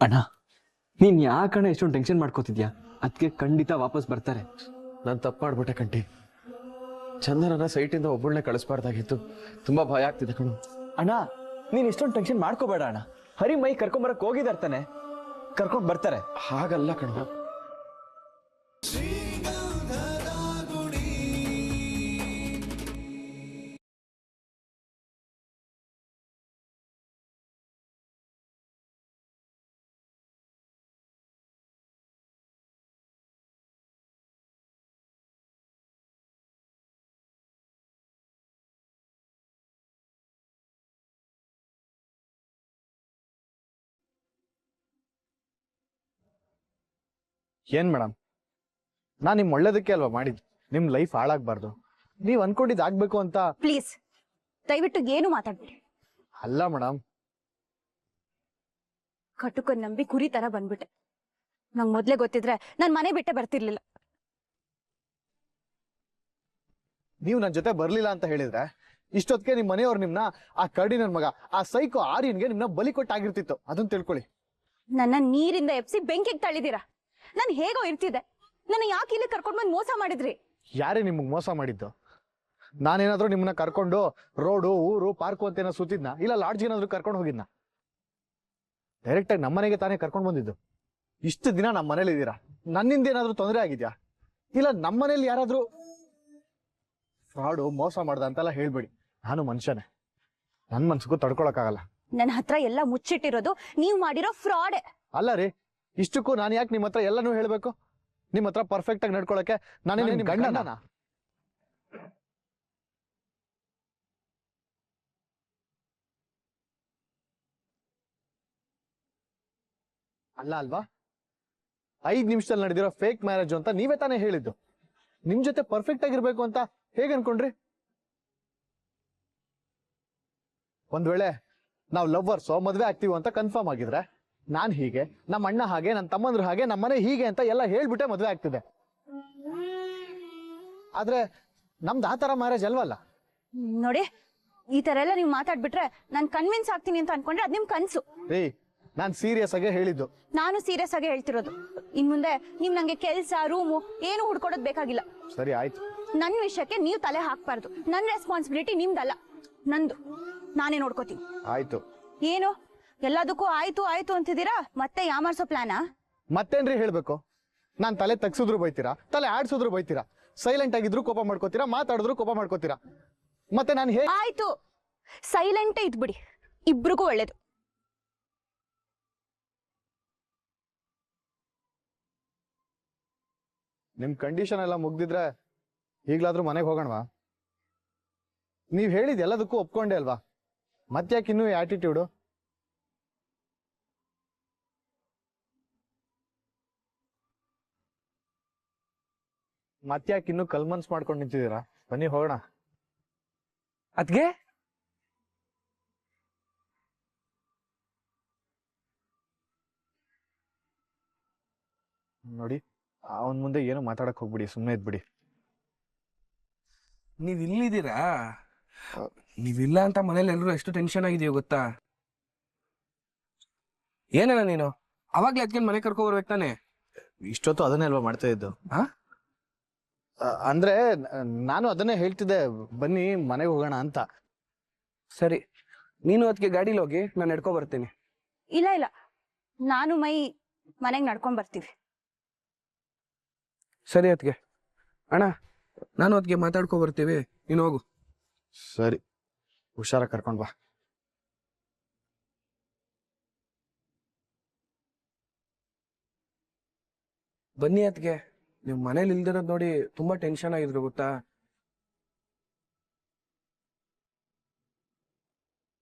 ಅಣ್ಣ ನೀನ್ ಯಾಕಣ್ಣ ಎಷ್ಟೊಂದು ಟೆನ್ಷನ್ ಮಾಡ್ಕೋತಿದ್ಯಾ? ಅದಕ್ಕೆ ಖಂಡಿತ ವಾಪಸ್ ಬರ್ತಾರೆ. ನಾನು ತಪ್ಪು ಮಾಡ್ಬಿಟ್ಟೆ ಕಂಟಿ. ಚಂದನನ ಸೈಟಿಂದ ಒಬ್ಬಳನ್ನೇ ಕಳಿಸ್ಬಾರ್ದಾಗಿತ್ತು. ತುಂಬಾ ಭಯ ಆಗ್ತಿದೆ ಕಣು. ಅಣ್ಣ ನೀನ್ ಇಷ್ಟೊಂದು ಟೆನ್ಷನ್ ಮಾಡ್ಕೋಬೇಡ ಅಣ್ಣ. ಹರಿ ಮೈ ಕರ್ಕೊಂಬರಕ್ ಹೋಗಿದಾರೆ ತಾನೆ, ಕರ್ಕೊಂಡ್ ಬರ್ತಾರೆ. ಹಾಗಲ್ಲ ಕಣು. ಏನ್ ಮೇಡಮ್, ನಾನು ನಿಮ್ ಒಳ್ಳೇದಕ್ಕೆ ಅಲ್ವಾ ಮಾಡಿದ್ದು. ನಿಮ್ ಲೈಫ್ ಹಾಳಾಗ್ಬಾರ್ದು, ನೀವ್ ಅನ್ಕೊಂಡಿದ್ ಆಗ್ಬೇಕು ಅಂತ. ಪ್ಲೀಸ್ ದಯವಿಟ್ಟು ಏನು ಮಾತಾಡ್ಬಿಡಿ. ಅಲ್ಲ ಮೇಡಮ್, ಕಟುಕನ್ ನಂಬಿ ಕುರಿ ತರ ಬಂದ್ಬಿಟ್ಟೆ. ನಂಗ್ ಮೊದ್ಲೇ ಗೊತ್ತಿದ್ರೆ ನಾನ್ ಮನೆ ಬಿಟ್ಟೆ ಬರ್ತಿರ್ಲಿಲ್ಲ. ನೀವು ನನ್ ಜೊತೆ ಬರ್ಲಿಲ್ಲ ಅಂತ ಹೇಳಿದ್ರೆ ಇಷ್ಟೊತ್ತಿಗೆ ನಿಮ್ ಮನೆಯವ್ರು ನಿಮ್ನ ಆ ಕರಡಿ ನನ್ ಮಗ ಆ ಸೈಕೋ ಆರ್ಯನ್ಗೆ ನಿಮ್ನ ಬಲಿ ಕೊಟ್ಟಾಗಿರ್ತಿತ್ತು. ಅದನ್ನ ತಿಳ್ಕೊಳ್ಳಿ. ನನ್ನ ನೀರಿಂದ ಎಪ್ಸಿ ಬೆಂಕಿಗೆ ತಳ್ಳಿದೀರಾ. ನಾನ್ ಹೇಗೋ ಇರ್ತಿದ್ದೆ, ನನ್ನ ಯಾಕೆ ಇಲ್ಲಿ ಕರ್ಕೊಂಡ್ ಬಂದ್ ಮೋಸ ಮಾಡಿದ್ರಿ? ಯಾರೇ ನಿಮ್ಗ್ ಮೋಸ ಮಾಡಿದ್ದು? ನಾನೇನಾದ್ರೂ ನಿಮ್ಮನ್ನ ಕರ್ಕೊಂಡು ರೋಡು ಊರು ಪಾರ್ಕು ಅಂತ ಏನೋ ಸುತ್ತಿದ್ನ, ಇಲ್ಲ ಲಾಡ್ಜ್ ಏನಾದ್ರು ಕರ್ಕೊಂಡು ಹೋಗಿದ್ನ? ಡೈರೆಕ್ಟ್ ಆಗಿ ನಮ್ಮನೆಗೆ ತಾನೇ ಕರ್ಕೊಂಡು ಬಂದಿದ್ದು. ಇಷ್ಟು ದಿನ ನಮ್ಮ ಮನೇಲಿ ಇದ್ದೀರಾ, ನನ್ನಿಂದ ಏನಾದ್ರೂ ತೊಂದರೆ ಆಗಿದ್ಯಾ? ಇಲ್ಲ ನಮ್ಮನೇಲಿ ಯಾರಾದ್ರೂ ಫ್ರಾಡು ಮೋಸ ಮಾಡ್ದ ಅಂತೆಲ್ಲ ಹೇಳ್ಬೇಡಿ. ನಾನು ಮನುಷ್ಯನೇ, ನನ್ ಮನ್ಸಿಗೂ ತಡ್ಕೊಳಕ್ಕಾಗಲ್ಲ. ನನ್ನ ಹತ್ರ ಎಲ್ಲ ಮುಚ್ಚಿಟ್ಟಿರೋದು ನೀವ್ ಮಾಡಿರೋ ಫ್ರಾಡ್. ಅಲ್ಲ ರೀ, ಇಷ್ಟಕ್ಕೂ ನಾನು ಯಾಕೆ ನಿಮ್ಮ ಹತ್ರ ಎಲ್ಲನೂ ಹೇಳ್ಬೇಕು? ನಿಮ್ಮ ಹತ್ರ ಪರ್ಫೆಕ್ಟ್ ಆಗಿ ನಡ್ಕೊಳಕ್ಕೆ ನಾನೇ ನಿಮ್ ಗಂಡನ? ಅಲ್ಲ ಅಲ್ವಾ? 5 ನಿಮಿಷದಲ್ಲಿ ನಡೆದಿರೋ ಫೇಕ್ ಮ್ಯಾರೇಜ್ ಅಂತ ನೀವೇ ತಾನೇ ಹೇಳಿದ್ದು. ನಿಮ್ ಜೊತೆ ಪರ್ಫೆಕ್ಟ್ ಆಗಿರ್ಬೇಕು ಅಂತ ಹೇಗೆ ಅನ್ಕೊಂಡ್ರಿ? ಒಂದ್ ವೇಳೆ ನಾವು ಲವ್ವರ್ಸೋ ಮದ್ವೆ ಆಗ್ತೀವಿ ಅಂತ ಕನ್ಫರ್ಮ್ ಆಗಿದ್ರೆ ನಾನ್ ಹೀಗೆ, ನಮ್ಮ ಅಣ್ಣ ಹಾಗೆ, ನನ್ನ ತಮ್ಮಂದ್ರ ಹಾಗೆ, ನಮ್ಮ ಮನೆ ಹೀಗೆ ಅಂತ ಎಲ್ಲ ಹೇಳ್ಬಿಟ್ಟೆ ಮದ್ವೆ ಆಗ್ತಿದೆ. ಆದ್ರೆ ನಮ್ದು ಆ ತರ ಮ್ಯಾರೇಜ್ ಅಲ್ವಲ್ಲ. ನೋಡಿ, ಈ ತರ ಎಲ್ಲ ನೀವು ಮಾತಾಡ್ಬಿಟ್ರೆ ನಾನ್ ಕನ್ವಿನ್ಸ್ ಆಗ್ತೀನಿ ಅಂತ ಅನ್ಕೊಂಡ್ರೆ ಅದ್ ನಿಮ್ ಕನ್ಸು. ರೀ, ನಾನ್ ಸೀರಿಯಸ್ ಆಗಿ ಹೇಳಿದ್ದು. ನಾನು ಸೀರಿಯಸ್ ಆಗಿ ಹೇಳ್ತಿರೋದು. ಇನ್ ಮುಂದೆ ನೀವ್ ನಂಗೆ ಕೆಲ್ಸ ರೂಮು ಏನು ಹುಡ್ಕೊಡೋದ್ ಬೇಕಾಗಿಲ್ಲ. ಸರಿ ಆಯ್ತು. ನನ್ ವಿಷಯಕ್ಕೆ ನೀವ್ ತಲೆ ಹಾಕ್ಬಾರ್ದು. ನನ್ ರೆಸ್ಪಾನ್ಸಿಬಿಲಿಟಿ ನಿಮ್ದಲ್ಲ, ನಂದು. ನಾನೇ ನೋಡ್ಕೋತೀನಿ. ಆಯ್ತು. ಏನು ಎಲ್ಲದಕ್ಕೂ ಆಯ್ತು ಆಯ್ತು ಅಂತಿದ್ದೀರಾ? ಮತ್ತೆ ಯಾಮಾರ್ಸೋ ಪ್ಲಾನಾ? ಮತ್ತೇನ್ರಿ ಹೇಳ್ಬೇಕು? ನಾನ್ ತಲೆ ತಗ್ಸಿದ್ರು ಬೈತೀರಾ, ತಲೆ ಆಡ್ಸಿದ್ರು ಬೈತೀರಾ, ಸೈಲೆಂಟ್ ಆಗಿದ್ರು ಕೋಪ ಮಾಡ್ಕೋತೀರಾ, ಮಾತಾಡಿದ್ರು ಕೋಪ ಮಾಡ್ಕೋತೀರಾ. ಮತ್ತೆ ನಾನು ಹೇಗೆ? ಆಯ್ತು, ಸೈಲೆಂಟೇ ಇದ್ಬಿಡಿ, ಇಬ್ರಿಗೂ ಒಳ್ಳೇದು. ನಿಮ್ ಕಂಡೀಷನ್ ಎಲ್ಲ ಮುಗ್ದಿದ್ರೆ ಈಗ್ಲಾದ್ರೂ ಮನೆಗೆ ಹೋಗೋಣವಾ? ನೀವ್ ಹೇಳಿದ ಎಲ್ಲದಕ್ಕೂ ಒಪ್ಕೊಂಡೆ ಅಲ್ವಾ? ಮತ್ತ್ಯಾಕೆ ಇನ್ನೂ ಆಟಿಟ್ಯೂಡು? ಮತ್ತ್ಯಾಕೆ ಇನ್ನೂ ಕಲ್ಮನ್ಸ್ ಮಾಡ್ಕೊಂಡು ನಿಂತಿದ್ದೀರಾ? ಬನ್ನಿ ಹೋಗೋಣ. ಅದ್ಗೆ ನೋಡಿ, ಅವನ್ ಮುಂದೆ ಏನು ಮಾತಾಡಕ್ ಹೋಗ್ಬಿಡಿ, ಸುಮ್ಮನೆ ಇದ್ಬಿಡಿ. ನೀವ್ ಇಲ್ಲಿದ್ದೀರಾ? ನೀವಿಲ್ಲ ಅಂತ ಮನೇಲಿ ಎಲ್ರು ಎಷ್ಟು ಟೆನ್ಷನ್ ಆಗಿದೆಯೋ ಗೊತ್ತಾ? ಏನಣ್ಣ ನೀನು ಅವಾಗ್ಲೇ ಅದಕ್ಕೆ ಮನೆ ಕರ್ಕೊ ಬರ್ಬೇಕು ತಾನೆ? ಇಷ್ಟೊತ್ತು ಅದನ್ನೇ ಅಲ್ವಾ ಮಾಡ್ತಾ ಇದ್ದು? ಅಂದ್ರೆ ನಾನು ಅದನ್ನೇ ಹೇಳ್ತಿದ್ದೆ, ಬನ್ನಿ ಮನೆಗೆ ಹೋಗೋಣ ಅಂತ. ಸರಿ, ನೀನು ಅದಕ್ಕೆ ಗಾಡಿಲಿ ಹೋಗಿ, ನಾನು ನಡ್ಕೊ ಬರ್ತೀನಿ. ಇಲ್ಲ ಇಲ್ಲ, ನಾನು ಮೈ ಮನೆಗೆ ನಡ್ಕೊಂಡ್ ಬರ್ತೀವಿ. ಸರಿ ಅದಕ್ಕೆ ಅಣ್ಣ, ನಾನು ಅದಕ್ಕೆ ಮಾತಾಡ್ಕೊ ಬರ್ತೀವಿ, ನೀನು ಹೋಗು. ಸರಿ, ಹುಷಾರ ಕರ್ಕೊಂಡ್ ಬಾ. ಬನ್ನಿ ಅದಕ್ಕೆ. ನೀವು ಮನೇಲಿ ಇಲ್ದಿರೋದ್ ನೋಡಿ ತುಂಬಾ ಟೆನ್ಷನ್ ಆಗಿದ್ರು ಗೊತ್ತಾ?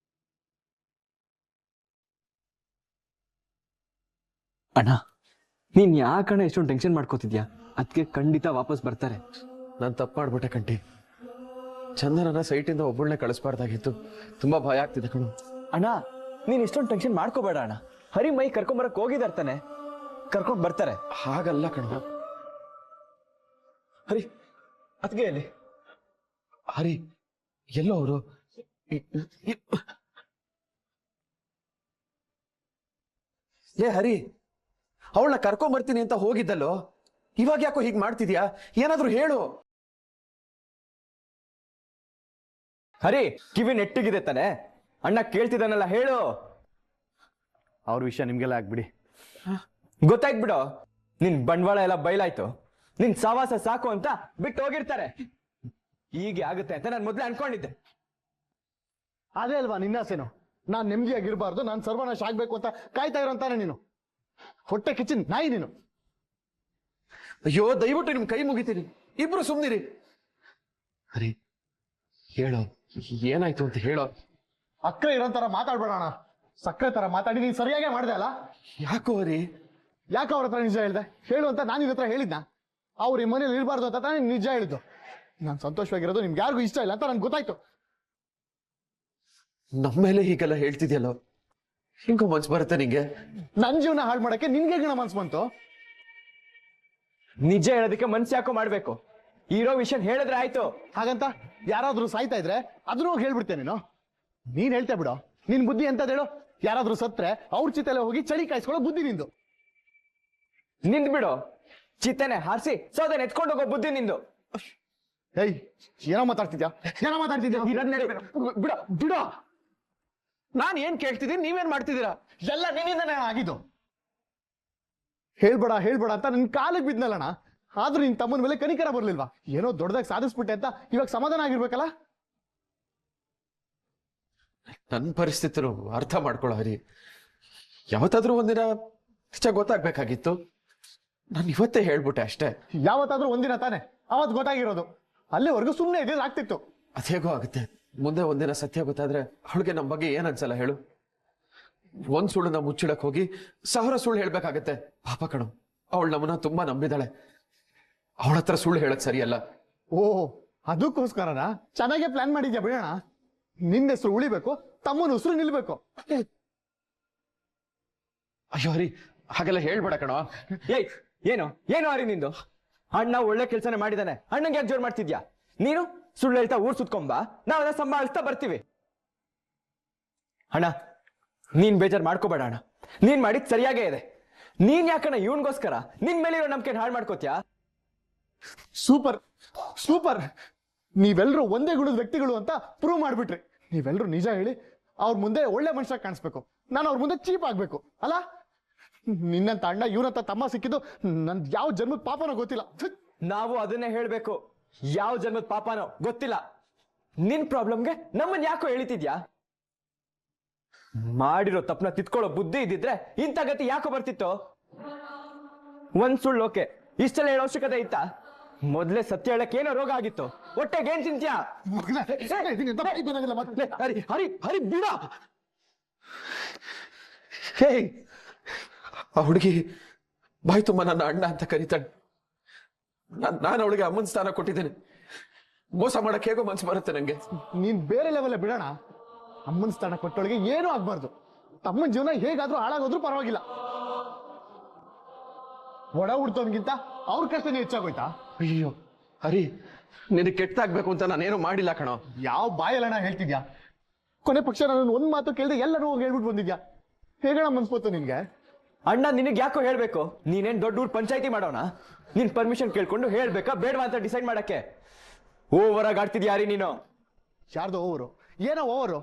ಅಣ್ಣ ನೀನ್ ಯಾಕಣ್ಣ ಎಷ್ಟೊಂದು ಟೆನ್ಷನ್ ಮಾಡ್ಕೋತಿದ್ಯಾ? ಅದಕ್ಕೆ ಖಂಡಿತ ವಾಪಸ್ ಬರ್ತಾರೆ. ನಾನು ತಪ್ಪು ಮಾಡ್ಬಿಟ್ಟೆ ಕಂಟಿ. ಚಂದನನ ಸೈಟಿಂದ ಒಬ್ಬಳನ್ನೇ ಕಳಿಸ್ಬಾರ್ದಾಗಿತ್ತು. ತುಂಬಾ ಭಯ ಆಗ್ತಿದೆ ಕಣು. ಅಣ್ಣ ನೀನ್ ಇಷ್ಟೊಂದು ಟೆನ್ಷನ್ ಮಾಡ್ಕೋಬೇಡ ಅಣ್ಣ. ಹರಿ ಮೈ ಕರ್ಕೊಂಬರಕ್ ಹೋಗಿದಾರೆ ತಾನೆ, ಕರ್ಕೊಂಡ್ ಬರ್ತಾರೆ. ಹಾಗಲ್ಲ ಕಣು. ಹರಿ ಅದ್ಗೆ ಅಲ್ಲಿ ಹರಿ ಎಲ್ಲೋ ಅವರು? ಲೇ ಹರಿ, ಅವಳನ್ನ ಕರ್ಕೊಂಬರ್ತೀನಿ ಅಂತ ಹೋಗಿದ್ದಲ್ಲೋ, ಇವಾಗ ಯಾಕೋ ಹೀಗ್ ಮಾಡ್ತಿದ್ಯಾ? ಏನಾದ್ರೂ ಹೇಳು. ಹರಿ, ಕಿವಿ ನೆಟ್ಟಿಗಿದೆ ತಾನೆ? ಅಣ್ಣ ಕೇಳ್ತಿದ್ದಾನಲ್ಲ, ಹೇಳು. ಅವ್ರ ವಿಷಯ ನಿಮ್ಗೆಲ್ಲ ಆಗ್ಬಿಡಿ. ಗೊತ್ತಾಯ್ತು ಬಿಡು, ನಿನ್ ಬಂಡವಾಳ ಎಲ್ಲ ಬಯಲಾಯ್ತು. ನಿನ್ ಸವಾಸ ಸಾಕು ಅಂತ ಬಿಟ್ಟು ಹೋಗಿರ್ತಾರೆ. ಹೀಗೆ ಆಗುತ್ತೆ ಅಂತ ನಾನು ಮೊದ್ಲೇ ಅನ್ಕೊಂಡಿದ್ದೆ. ಅದೇ ಅಲ್ವಾ ನಿನ್ನಾಸೆನು? ನಾನ್ ನೆಮ್ಮದಿಯಾಗಿರ್ಬಾರ್ದು, ನಾನ್ ಸರ್ವನಾಶ ಆಗ್ಬೇಕು ಅಂತ ಕಾಯ್ತಾ ಇರೋಂತಾನೆ ನೀನು. ಹೊಟ್ಟೆ ಕಿಚ್ಚಿನ ನಾಯಿ ನೀನು. ಅಯ್ಯೋ, ದಯವಿಟ್ಟು ನಿಮ್ ಕೈ ಮುಗಿತೀನಿ, ಇಬ್ರು ಸುಮ್ನಿರಿ. ಹರಿ, ಹೇಳೋ, ಏನಾಯ್ತು ಅಂತ ಹೇಳೋ. ಅಕ್ಕ ಇರೋಂತರ ಮಾತಾಡ್ಬೇಡಣ. ಸಕ್ಕರೆ ತರ ಮಾತಾಡಿ ನೀನ್ ಸರಿಯಾಗೇ ಮಾಡ್ದೆ ಅಲ್ಲ? ಯಾಕೋ ಹರಿ? ಯಾಕೆ ಅವ್ರ ಹತ್ರ ನಿಜ ಹೇಳ್ದೆ? ಹೇಳು ಅಂತ ನಾನು ನಿನ್ನ ಹತ್ರ ಹೇಳಿದ್ನ? ಅವ್ರ ಈ ಮನೇಲಿ ಇರಬಾರ್ದು ಅಂತ ತಾನೇ ನಿಜ ಹೇಳಿದ್ದು. ನಾನು ಸಂತೋಷವಾಗಿರೋದು ನಿಮ್ಗೆ ಯಾರಿಗೂ ಇಷ್ಟ ಇಲ್ಲ ಅಂತ ನನ್ಗೆ ಗೊತ್ತಾಯ್ತು. ನಮ್ಮೇಲೆ ಹೀಗೆಲ್ಲ ಹೇಳ್ತಿದ್ಯಲ್ಲೋ, ಹಿಂಗೋ ಮನ್ಸು ಬರುತ್ತೆ ನಿಂಗೆ? ನನ್ ಜೀವನ ಹಾಳು ಮಾಡಕ್ಕೆ ನಿನ್ಗೆ ಗಣ ಮನ್ಸು ಬಂತು? ನಿಜ ಹೇಳೋದಕ್ಕೆ ಮನ್ಸು ಯಾಕೋ ಮಾಡ್ಬೇಕು? ಇರೋ ವಿಷಯ ಹೇಳಿದ್ರೆ ಆಯ್ತು. ಹಾಗಂತ ಯಾರಾದ್ರೂ ಸಾಯ್ತಾ ಇದ್ರೆ ಅದನ್ನು ಹೋಗಿ ಹೇಳ್ಬಿಡ್ತೇನೆ ನೀನು. ನೀನ್ ಹೇಳ್ತೇ ಬಿಡು, ನಿನ್ ಬುದ್ಧಿ ಎಂತದ್ ಹೇಳು? ಯಾರಾದ್ರೂ ಸತ್ರೆ ಅವ್ರ ಚಿತೆಲ್ಲ ಹೋಗಿ ಚಳಿ ಕಾಯಿಸ್ಕೊಳ್ಳೋ ಬುದ್ಧಿ ನಿಂದು. ನಿಂದ್ ಬಿಡು, ಚಿತ್ತನೆ ಹಾರಿಸಿ ಸೌದೆನ ಎತ್ಕೊಂಡು ಹೋಗೋ ಬುದ್ಧಿ ನಿಂದು. ಏಯ್, ಏನೋ ಮಾತಾಡ್ತಿದ್ಯಾ? ಏನೋ ಮಾತಾಡ್ತಿದ್ಯಾ? ಬಿಡ ಬಿಡ. ನಾನ್ ಏನ್ ಕೇಳ್ತಿದ್ದೀನಿ, ನೀವೇನ್ ಮಾಡ್ತಿದ್ದೀರಾ? ಎಲ್ಲ ನಿನ್ನಿಂದನೇ ಆಗಿದ್ದು. ಹೇಳ್ಬೇಡ ಹೇಳ್ಬೇಡ ಅಂತ ನಿನ್ ಕಾಲಿಗೆ ಬಿದ್ನಲ್ಲಣ್ಣ. ಆದ್ರೂ ನಿನ್ ತಮ್ಮನ ಮೇಲೆ ಕನಿಕರ ಬರ್ಲಿಲ್ವಾ? ಏನೋ ದೊಡ್ಡದಾಗಿ ಸಾಧಿಸ್ಬಿಟ್ಟೆ ಅಂತ ಇವಾಗ ಸಮಾಧಾನ ಆಗಿರ್ಬೇಕಲ್ಲ? ನನ್ನ ಪರಿಸ್ಥಿತಿರು ಅರ್ಥ ಮಾಡ್ಕೊಳ್ಳೋ ಹರಿ. ಯಾವತ್ತಾದ್ರೂ ಒಂದಿನ ಇಷ್ಟ ಗೊತ್ತಾಗ್ಬೇಕಾಗಿತ್ತು. ನಾನು ಇವತ್ತೇ ಹೇಳ್ಬಿಟ್ಟೆ ಅಷ್ಟೇ. ಯಾವತ್ತಾದ್ರೂ ಒಂದಿನ ತಾನೆ ಅವತ್ ಗೊತ್ತಾಗಿರೋದು. ಅಲ್ಲಿವರೆಗೂ ಸುಮ್ಮನೆ ಇದ್ದಿದ್ದು ಆಗ್ತಿತ್ತು. ಅದೇಗೋ ಆಗುತ್ತೆ. ಮುಂದೆ ಒಂದಿನ ಸತ್ಯ ಗೊತ್ತಾದ್ರೆ ಅವಳಿಗೆ ನಮ್ಮ ಬಗ್ಗೆ ಏನ್ ಅನ್ಸಲ್ಲ ಹೇಳು? ಒಂದ್ ಸುಳ್ಳನ್ನ ಮುಚ್ಚಿಡಕ್ ಹೋಗಿ 1000 ಸುಳ್ಳು ಹೇಳ್ಬೇಕಾಗತ್ತೆ. ಪಾಪ ಕಣೋ, ಅವಳು ನಮ್ಮನ್ನ ತುಂಬಾ ನಂಬಿದಾಳೆ. ಅವಳ ಹತ್ರ ಸುಳ್ಳು ಹೇಳಕ್ ಸರಿಯಲ್ಲ. ಓ, ಅದಕ್ಕೋಸ್ಕರನಾ? ಚೆನ್ನಾಗೇ ಪ್ಲಾನ್ ಮಾಡಿದ್ಯಾ ಬಿಡೋಣ. ನಿನ್ನ ಹೆಸರು ಉಳಿಬೇಕು, ತಮ್ಮನ ಹೆಸರು ನಿಲ್ಬೇಕು. ಅಯ್ಯೋ ಹರಿ, ಹಾಗೆಲ್ಲ ಹೇಳ್ಬೇಡ ಕಣೋ. ಏಯ್, ಏನು ಏನು ಹರಿ ನಿಂದು? ಅಣ್ಣ ಒಳ್ಳೆ ಕೆಲ್ಸನೇ ಮಾಡಿದಾನೆ, ಅಣ್ಣಂಗೆ ಯಾಕೆ ಜೋರ್ ಮಾಡ್ತಿದ್ಯಾ? ನೀನು ಸುಳ್ಳು ಹೇಳ್ತಾ ಊರ್ ಸುತ್ಕೊಂಬ, ನಾವೆಲ್ಲ ಸಂಭಾಳಿಸ್ತಾ ಬರ್ತೀವಿ. ಅಣ್ಣ, ನೀನ್ ಬೇಜಾರ್ ಮಾಡ್ಕೋಬೇಡ ಅಣ್ಣ. ನೀನ್ ಮಾಡಿದ್ ಸರಿಯಾಗೇ ಇದೆ. ನೀನ್ ಯಾಕಣ್ಣ ಇವನ್ಗೋಸ್ಕರ ನಿನ್ ಮೇಲೆ ಇರೋ ನಂಬಿಕೆ ಹಾಳು ಮಾಡ್ಕೋತ್ಯಾ? Super super. ನೀವೆಲ್ಲರೂ ಒಂದೇ ಗುಣದ ವ್ಯಕ್ತಿಗಳು ಅಂತ ಪ್ರೂವ್ ಮಾಡ್ಬಿಟ್ರಿ. ನೀವೆಲ್ಲರೂ ನಿಜ ಹೇಳಿ ಅವ್ರ ಮುಂದೆ ಒಳ್ಳೆ ಮನುಷ್ಯ ಕಾಣಿಸ್ಬೇಕು, ನಾನು ಅವ್ರ ಮುಂದೆ ಚೀಪ್ ಆಗ್ಬೇಕು ಅಲ್ಲ? ನಿನ್ನಂತ ಅಣ್ಣ ಇವನಂತ ತಮ್ಮ ಸಿಕ್ಕಿದ್ದು ನನ್ ಯಾವ ಜನ್ಮದ ಪಾಪನೋ ಗೊತ್ತಿಲ್ಲ. ನಾವು ಅದನ್ನೇ ಹೇಳ್ಬೇಕು, ಯಾವ ಜನ್ಮದ ಪಾಪನೋ ಗೊತ್ತಿಲ್ಲ. ನಿನ್ ಪ್ರಾಬ್ಲಮ್ಗೆ ನಮ್ಮನ್ ಯಾಕೋ ಎಳಿತಿದ್ಯಾ? ಮಾಡಿರೋ ತಪ್ಪನ ತಿತ್ಕೊಳ್ಳೋ ಬುದ್ಧಿ ಇದ್ದಿದ್ರೆ ಇಂಥ ಗತಿ ಯಾಕೋ ಬರ್ತಿತ್ತು? ಒಂದ್ ಸುಳ್ಳು ಓಕೆ, ಇಷ್ಟೆಲ್ಲ ಹೇಳೋ ಅವಶ್ಯಕತೆ ಇತ್ತಾ? ಮೊದ್ಲೇ ಸತ್ಯ ಹೇಳಕ್ ಏನೋ ರೋಗ ಆಗಿತ್ತು, ಹೊಟ್ಟೆಗೆ ಏನ್ ತಿಂತ್ಯಾ? ಹರಿ ಹರಿ ಹರಿ ಬಿಡ. ಹೇ, ಆ ಹುಡುಗಿ ಬಾಯ್ ತುಂಬ ನನ್ನ ಅಣ್ಣ ಅಂತ ಕರೀತಾಳೆ. ನಾನು ಅವಳಿಗೆ ಅಮ್ಮನ ಸ್ಥಾನ ಕೊಟ್ಟಿದ್ದೇನೆ. ಮೋಸ ಮಾಡಕ್ ಹೇಗೋ ಮನ್ಸು ಬರುತ್ತೆ ನಂಗೆ. ನೀನ್ ಬೇರೆ ಲೆವೆಲ್ ಬಿಡೋಣ. ಅಮ್ಮನ ಸ್ಥಾನ ಕೊಟ್ಟೊಳಗೆ ಏನೂ ಆಗ್ಬಾರ್ದು. ತಮ್ಮನ ಜೀವನ ಹೇಗಾದ್ರೂ ಹಾಳಾಗೋದ್ರೂ ಪರವಾಗಿಲ್ಲ. ಒಡ ಹುಡ್ತೋನ್ಗಿಂತ ಅವ್ರ ಕಷ್ಟನೇ ಹೆಚ್ಚಾಗೋಯ್ತಾ? ಅಯ್ಯೋ ಹರಿ, ನಿನಗೆ ಕೆಟ್ಟಾಗ್ಬೇಕು ಅಂತ ನಾನೇನು ಮಾಡಿಲ್ಲ ಕಣೋ. ಯಾವ ಬಾಯಲ್ಲಣ್ಣ ಹೇಳ್ತಿದ್ಯಾ? ಕೊನೆ ಪಕ್ಷ ನಾನು ಒಂದ್ ಮಾತು ಕೇಳ್ದೆ ಎಲ್ಲರೂ ಹೋಗಿ ಹೇಳ್ಬಿಟ್ಟು ಬಂದಿದ್ಯಾ. ಹೇಗಣ ಮನ್ಸ್ಬೋತು ನಿನ್ಗೆ? ಅಣ್ಣ ನಿನಗ್ ಯಾಕೋ ಹೇಳ್ಬೇಕು? ನೀನೇನ್ ದೊಡ್ಡ ಊರ್ ಪಂಚಾಯತಿ ಮಾಡೋಣ? ನಿನ್ ಪರ್ಮಿಷನ್ ಕೇಳ್ಕೊಂಡು ಹೇಳ್ಬೇಕಾ ಬೇಡವಾ ಅಂತ ಡಿಸೈಡ್ ಮಾಡಕ್ಕೆ ಓವರ್ ಆಗಿ ಆಡ್ತಿದ್ಯಾ ಯಾರಿ ನೀನು? ಯಾರ್ದು ಓವರು? ಏನೋ ಓವರು?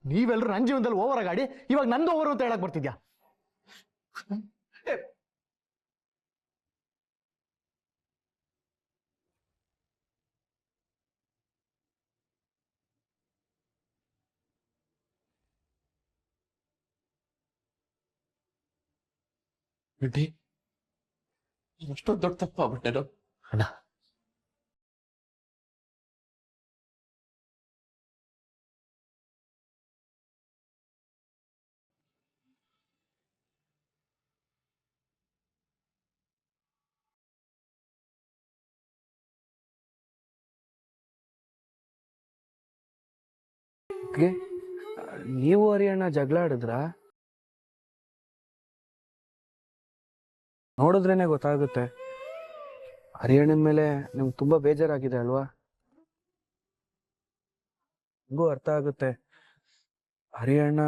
ನೀವೆಲ್ಲರೂ ನನ್ನ ಜೀವನದಲ್ಲಿ ಓವರ್ ಆಗಿ ಆಡಿ ಇವಾಗ ನಂದು ಓವರು ಅಂತ ಹೇಳಕ್ ಬರ್ತಿದ್ಯಾ? ಬಿಡ್ಡಿ, ಅಷ್ಟೊಂದು ದೊಡ್ಡ ತಪ್ಪ ಆಗ್ಬಿಟ್ಟೆನೋ. ಅಣ್ಣ, ನೀವು ಹರಿಯಣ್ಣ ಜಗಳ ಆಡಿದ್ರ? ನೋಡಿದ್ರೇನೆ ಗೊತ್ತಾಗುತ್ತೆ. ಹರಿಯಣ್ಣನ ಮೇಲೆ ನಿಮ್ಗೆ ತುಂಬಾ ಬೇಜಾರಾಗಿದೆ ಅಲ್ವಾ? ನಿಮಗೂ ಅರ್ಥ ಆಗುತ್ತೆ. ಹರಿಯಣ್ಣ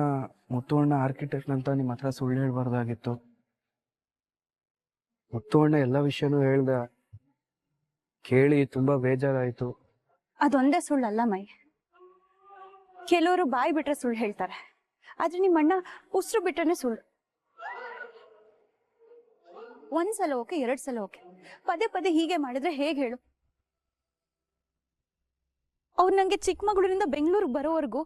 ಮುತ್ತು ಅಣ್ಣ ಆರ್ಕಿಟೆಕ್ಟ್ ಅಂತ ನಿಮ್ಮ ಹತ್ರ ಸುಳ್ಳು ಹೇಳ್ಬಾರ್ದಾಗಿತ್ತು. ಮುತ್ತು ಅಣ್ಣ ಎಲ್ಲ ವಿಷಯನೂ ಹೇಳ್ದ, ಕೇಳಿ ತುಂಬಾ ಬೇಜಾರಾಯ್ತು. ಅದೊಂದೇ ಸುಳ್ಳಲ್ಲ ಮೈ. ಕೆಲವರು ಬಾಯಿ ಬಿಟ್ರೆ ಸುಳ್ಳು ಹೇಳ್ತಾರೆ, ಆದ್ರೆ ನಿಮ್ಮ ಅಣ್ಣ ಉಸಿರು ಬಿಟ್ರೆ ಸುಳ್ಳು. ಒಂದ್ಸಲ ಓಕೆ, 2 ಸಲ ಓಕೆ, ಪದೇ ಪದೇ ಹೀಗೆ ಮಾಡಿದ್ರೆ ಹೇಗೆ ಹೇಳು? ಅವ್ರು ನಂಗೆ ಚಿಕ್ಕಮಗಳೂರಿಂದ ಬೆಂಗಳೂರಿಗೆ ಬರೋವರೆಗೂ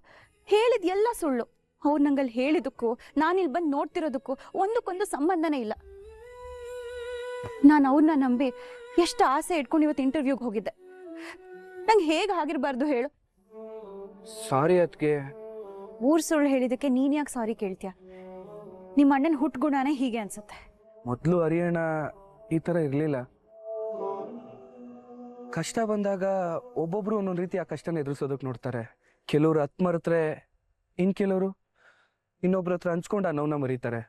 ಹೇಳಿದ ಎಲ್ಲ ಸುಳ್ಳು. ಅವ್ರು ನಂಗಲ್ಲಿ ಹೇಳಿದಕ್ಕೂ ನಾನಿಲ್ಲಿ ಬಂದು ನೋಡ್ತಿರೋದಕ್ಕೂ ಒಂದಕ್ಕೊಂದು ಸಂಬಂಧನೇ ಇಲ್ಲ. ನಾನು ಅವ್ರನ್ನ ನಂಬಿ ಎಷ್ಟು ಆಸೆ ಇಟ್ಕೊಂಡು ಇವತ್ತು ಇಂಟರ್ವ್ಯೂಗೆ ಹೋಗಿದ್ದೆ. ನಂಗೆ ಹೇಗೆ ಆಗಿರ್ಬಾರ್ದು ಹೇಳು? ಸಾರಿ ಅದ್ಕೆ. ಊರ್ ಸುಳ್ಳು ಹೇಳಿದಕ್ಕೆ ನೀನ್ ಯಾಕೆ ಸಾರಿ ಕೇಳ್ತೀಯ? ನಿಮ್ಮ ಅಣ್ಣನ ಹುಟ್ಟುಗುಣನೇ ಹೀಗೆ ಅನ್ಸುತ್ತೆ. ಮೊದಲು ಹರಿಯಣ್ಣ ಈ ಥರ ಇರಲಿಲ್ಲ. ಕಷ್ಟ ಬಂದಾಗ ಒಬ್ಬೊಬ್ರು ಒಂದೊಂದು ರೀತಿ ಆ ಕಷ್ಟನ ಎದುರಿಸೋದಕ್ಕೆ ನೋಡ್ತಾರೆ. ಕೆಲವರು ಹತ್ ಮರೆತ್ರೆ ಕೆಲವರು ಇನ್ನೊಬ್ರ ಹತ್ರ ಹಂಚ್ಕೊಂಡು ಆ ನೋವನ್ನ ಮರೀತಾರೆ.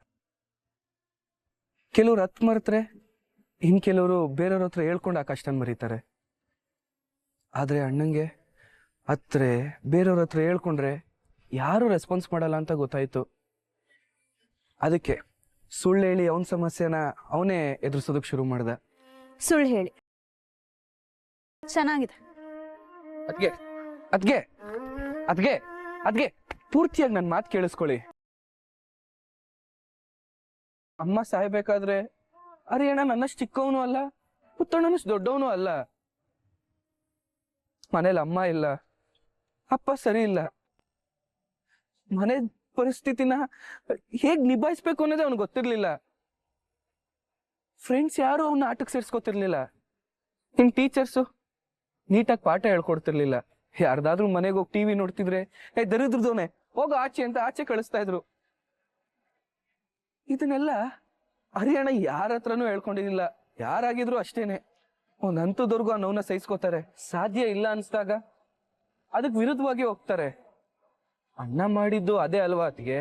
ಕೆಲವ್ರು ಹತ್ ಮರೆತ್ರೆ ಕೆಲವರು ಬೇರೆಯವ್ರ ಹತ್ರ ಹೇಳ್ಕೊಂಡು ಆ ಕಷ್ಟನ ಮರೀತಾರೆ. ಆದರೆ ಅಣ್ಣಂಗೆ ಹತ್ರೆ ಬೇರೆಯವ್ರ ಹತ್ರ ಹೇಳ್ಕೊಂಡ್ರೆ ಯಾರು ರೆಸ್ಪಾನ್ಸ್ ಮಾಡಲ್ಲ ಅಂತ ಗೊತ್ತಾಯ್ತು. ಅದಕ್ಕೆ ಸುಳ್ಳು ಹೇಳಿ ಅವನ ಸಮಸ್ಯೆನ ಅವನೇ ಎದುರಿಸೋದಕ್ಕೆ ಶುರು ಮಾಡ್ದ. ಸುಳ್ಳು ಹೇಳಿ ಚೆನ್ನಾಗಿದೆ. ಅದ್ಗೆ ಅದ್ಗೆ ಅದ್ಗೆ ಅದ್ಗೆ ಪೂರ್ತಿಯಾಗಿ ನನ್ನ ಮಾತು ಕೇಳಿಸ್ಕೊಳ್ಳಿ. ಅಮ್ಮ ಸಾಯ್ಬೇಕಾದ್ರೆ ಹರಿಯಣ್ಣ ನನ್ನಷ್ಟು ಚಿಕ್ಕವನು ಅಲ್ಲ, ಪುತ್ತಣ್ಣನಷ್ಟು ದೊಡ್ಡವನು ಅಲ್ಲ. ಮನೇಲಿ ಅಮ್ಮ ಇಲ್ಲ, ಅಪ್ಪ ಸರಿ ಇಲ್ಲ. ಮನೆ ಪರಿಸ್ಥಿತಿನ ಹೇಗ್ ನಿಭಾಯಿಸ್ಬೇಕು ಅನ್ನೋದೇ ಅವ್ನಿಗೆ ಗೊತ್ತಿರ್ಲಿಲ್ಲ. ಫ್ರೆಂಡ್ಸ್ ಯಾರು ಅವನ್ನ ಆಟಕ್ಕೆ ಸೇರ್ಸ್ಕೊತಿರ್ಲಿಲ್ಲ. ಟೀಚರ್ಸು ನೀಟಾಗಿ ಪಾಠ ಹೇಳ್ಕೊಡ್ತಿರ್ಲಿಲ್ಲ. ಯಾರ್ದಾದ್ರೂ ಮನೆಗೆ ಹೋಗಿ ಟಿವಿ ನೋಡ್ತಿದ್ರೆ ದರಿದ್ರದವನೆ ಹೋಗೋ ಆಚೆ ಅಂತ ಆಚೆ ಕಳಿಸ್ತಾ ಇದ್ರು. ಇದನ್ನೆಲ್ಲ ಹರಿಯಣ್ಣ ಯಾರ ಹತ್ರನೂ ಹೇಳ್ಕೊಂಡಿರ್ಲಿಲ್ಲ. ಯಾರಾಗಿದ್ರು ಅಷ್ಟೇನೆ. ಒಂದ್ ಹಂತದವರೆಗೂ ಆ ನೋವನ್ನ ಸಹಿಸ್ಕೋತಾರೆ. ಸಾಧ್ಯ ಇಲ್ಲ ಅನ್ಸ್ದಾಗ ಅದಕ್ಕೆ ವಿರುದ್ಧವಾಗಿ ಹೋಗ್ತಾರೆ. ಅಣ್ಣ ಮಾಡಿದ್ದು ಅದೇ ಅಲ್ವಾ ಅತಿಗೆ?